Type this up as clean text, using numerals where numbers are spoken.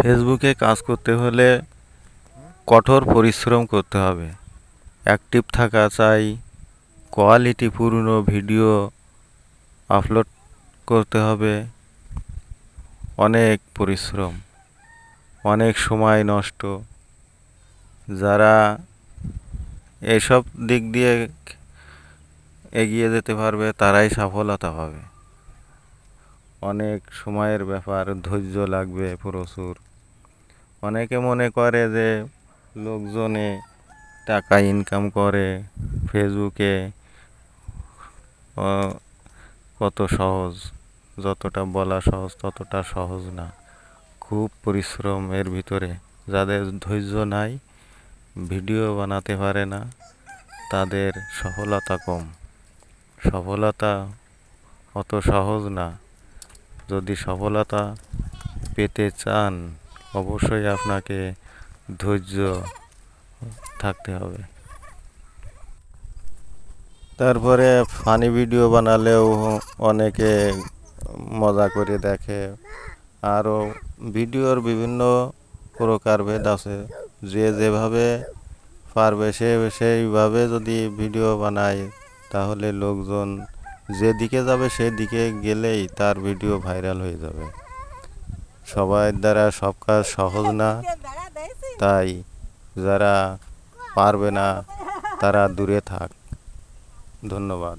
ফেসবুকে কাজ করতে হলে কঠোর পরিশ্রম করতে হবে, অ্যাক্টিভ থাকা চাই, কোয়ালিটিপূর্ণ ভিডিও আপলোড করতে হবে। অনেক পরিশ্রম, অনেক সময় নষ্ট। যারা এসব দিক দিয়ে এগিয়ে যেতে পারবে তারাই সফলতা পাবে। অনেক সময়ের ব্যাপার, ধৈর্য লাগবে প্রচুর। অনেকে মনে করে যে লোকজনে টাকা ইনকাম করে ফেসবুকে, কত সহজ। যতটা বলা সহজ ততটা সহজ না, খুব পরিশ্রম এর ভিতরে। যাদের ধৈর্য নাই, ভিডিও বানাতে পারে না, তাদের সফলতা কম। সফলতা অত সহজ না। যদি সফলতা পেতে চান, অবশ্যই আপনাকে ধৈর্য থাকতে হবে। তারপরে ফানি ভিডিও বানালেও অনেকে মজা করে দেখে। আরও ভিডিওর বিভিন্ন প্রকারভেদ আছে। যে যেভাবে পারবে সেইভাবে যদি ভিডিও বানায়, তাহলে লোকজন যেদিকে যাবে সেদিকে গেলেই তার ভিডিও ভাইরাল হয়ে যাবে। সবার দ্বারা সব কাজ সহজ না, তাই যারা পারবে না তারা দূরে থাক। ধন্যবাদ।